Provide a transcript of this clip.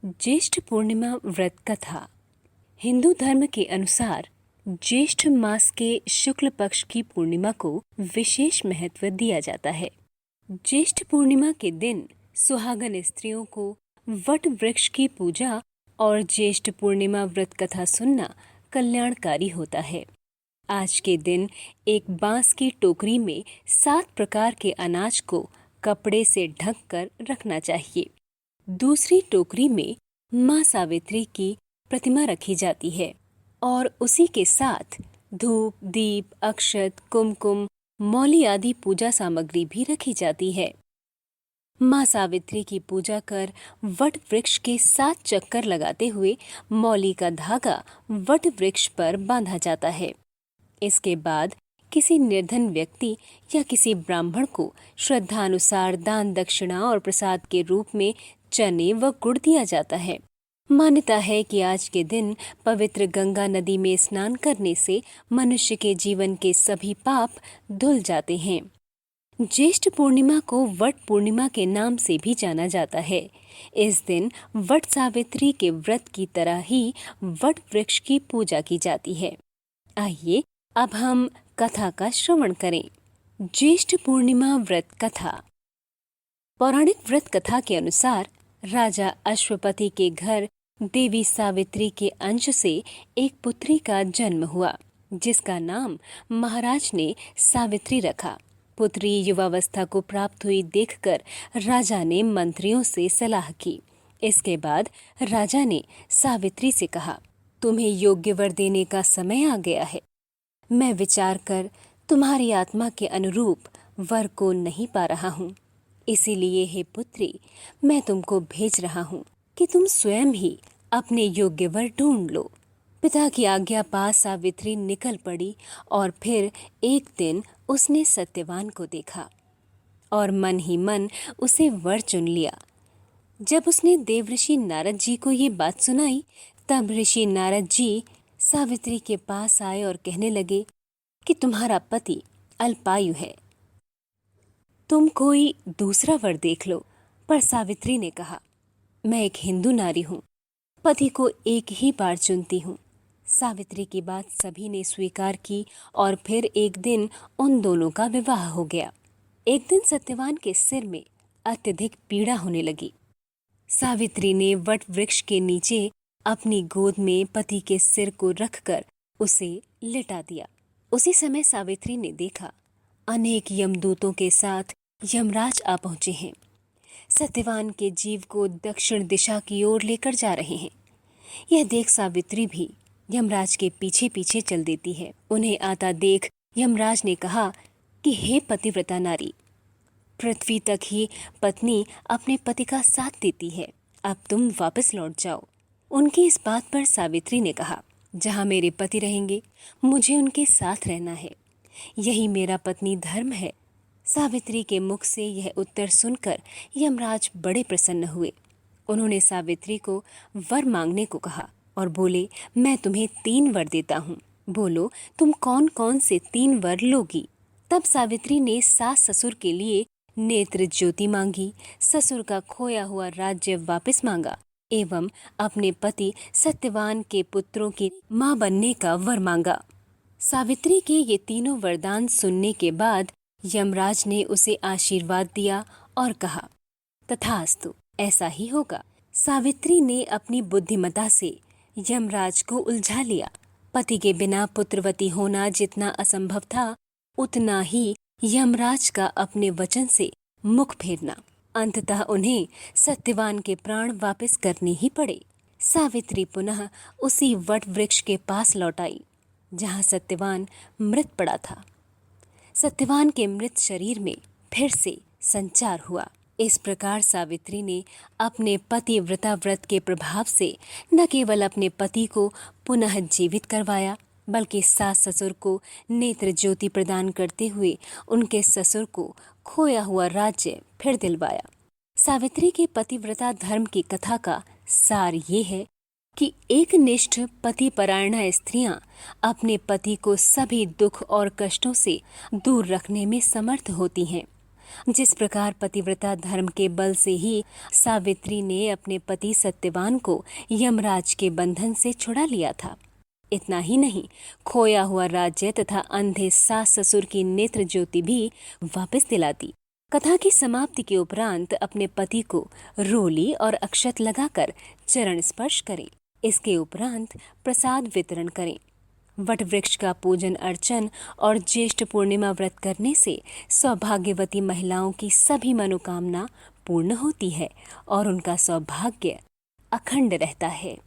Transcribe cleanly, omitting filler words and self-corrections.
ज्येष्ठ पूर्णिमा व्रत कथा। हिंदू धर्म के अनुसार ज्येष्ठ मास के शुक्ल पक्ष की पूर्णिमा को विशेष महत्व दिया जाता है। ज्येष्ठ पूर्णिमा के दिन सुहागन स्त्रियों को वट वृक्ष की पूजा और ज्येष्ठ पूर्णिमा व्रत कथा सुनना कल्याणकारी होता है। आज के दिन एक बांस की टोकरी में 7 प्रकार के अनाज को कपड़े से ढककर रखना चाहिए। दूसरी टोकरी में माँ सावित्री की प्रतिमा रखी जाती है और उसी के साथ धूप, दीप, अक्षत, कुमकुम, मौली आदि पूजा सामग्री भी रखी जाती है। माँ सावित्री की पूजा कर वट वृक्ष के 7 चक्कर लगाते हुए मौली का धागा वट वृक्ष पर बांधा जाता है। इसके बाद किसी निर्धन व्यक्ति या किसी ब्राह्मण को श्रद्धानुसार दान दक्षिणा और प्रसाद के रूप में चने व गुड़ दिया जाता है। मान्यता है कि आज के दिन पवित्र गंगा नदी में स्नान करने से मनुष्य के जीवन के सभी पाप धुल जाते हैं। ज्येष्ठ पूर्णिमा को वट पूर्णिमा के नाम से भी जाना जाता है। इस दिन वट सावित्री के व्रत की तरह ही वट वृक्ष की पूजा की जाती है। आइए अब हम कथा का श्रवण करें। ज्येष्ठ पूर्णिमा व्रत कथा। पौराणिक व्रत कथा के अनुसार राजा अश्वपति के घर देवी सावित्री के अंश से एक पुत्री का जन्म हुआ, जिसका नाम महाराज ने सावित्री रखा। पुत्री युवावस्था को प्राप्त हुई देखकर राजा ने मंत्रियों से सलाह की। इसके बाद राजा ने सावित्री से कहा, तुम्हें योग्य वर देने का समय आ गया है। मैं विचार कर तुम्हारी आत्मा के अनुरूप वर को नहीं पा रहा हूँ। इसीलिए हे पुत्री, मैं तुमको भेज रहा हूँ कि तुम स्वयं ही अपने योग्य वर ढूंढ लो। पिता की आज्ञा पा सावित्री निकल पड़ी और फिर एक दिन उसने सत्यवान को देखा और मन ही मन उसे वर चुन लिया। जब उसने देवऋषि नारद जी को ये बात सुनाई, तब ऋषि नारद जी सावित्री के पास आए और कहने लगे कि तुम्हारा पति अल्पायु है, तुम कोई दूसरा वर देख लो। पर सावित्री ने कहा, मैं एक हिंदू नारी हूँ, पति को एक ही बार चुनती हूँ। सावित्री की बात सभी ने स्वीकार की और फिर एक दिन उन दोनों का विवाह हो गया। एक दिन सत्यवान के सिर में अत्यधिक पीड़ा होने लगी। सावित्री ने वट वृक्ष के नीचे अपनी गोद में पति के सिर को रखकर उसे लिटा दिया। उसी समय सावित्री ने देखा अनेक यमदूतों के साथ यमराज आ पहुंचे हैं। सत्यवान के जीव को दक्षिण दिशा की ओर लेकर जा रहे हैं। यह देख सावित्री भी यमराज के पीछे पीछे चल देती है। उन्हें आता देख यमराज ने कहा कि हे पतिव्रता नारी, पृथ्वी तक ही पत्नी अपने पति का साथ देती है, अब तुम वापस लौट जाओ। उनकी इस बात पर सावित्री ने कहा, जहाँ मेरे पति रहेंगे मुझे उनके साथ रहना है, यही मेरा पत्नी धर्म है। सावित्री के मुख से यह उत्तर सुनकर यमराज बड़े प्रसन्न हुए। उन्होंने सावित्री को वर मांगने को कहा और बोले, मैं तुम्हें 3 वर देता हूँ, बोलो तुम कौन कौन से 3 वर लोगी। तब सावित्री ने सास ससुर के लिए नेत्र ज्योति मांगी, ससुर का खोया हुआ राज्य वापस मांगा एवं अपने पति सत्यवान के पुत्रों की माँ बनने का वर मांगा। सावित्री के ये तीनों वरदान सुनने के बाद यमराज ने उसे आशीर्वाद दिया और कहा, तथास्तु, ऐसा ही होगा। सावित्री ने अपनी बुद्धिमता से यमराज को उलझा लिया। पति के बिना पुत्रवती होना जितना असंभव था, उतना ही यमराज का अपने वचन से मुख फेरना। अंततः उन्हें सत्यवान के प्राण वापस करने ही पड़े। सावित्री पुनः उसी वट वृक्ष के पास लौट आई जहाँ सत्यवान मृत पड़ा था। सत्यवान के मृत शरीर में फिर से संचार हुआ। इस प्रकार सावित्री ने अपने पति व्रता व्रत के प्रभाव से न केवल अपने पति को पुनः जीवित करवाया, बल्कि सास ससुर को नेत्र ज्योति प्रदान करते हुए उनके ससुर को खोया हुआ राज्य फिर दिलवाया। सावित्री के पतिव्रता धर्म की कथा का सार ये है कि एकनिष्ठ पतिपरायणा स्त्रियां अपने पति को सभी दुख और कष्टों से दूर रखने में समर्थ होती हैं। जिस प्रकार पतिव्रता धर्म के बल से ही सावित्री ने अपने पति सत्यवान को यमराज के बंधन से छुड़ा लिया था। इतना ही नहीं, खोया हुआ राज्य तथा अंधे सास ससुर की नेत्र ज्योति भी वापस दिला दी। कथा की समाप्ति के उपरांत अपने पति को रोली और अक्षत लगाकर चरण स्पर्श करें। इसके उपरांत प्रसाद वितरण करें। वट वृक्ष का पूजन अर्चन और ज्येष्ठ पूर्णिमा व्रत करने से सौभाग्यवती महिलाओं की सभी मनोकामना पूर्ण होती है और उनका सौभाग्य अखंड रहता है।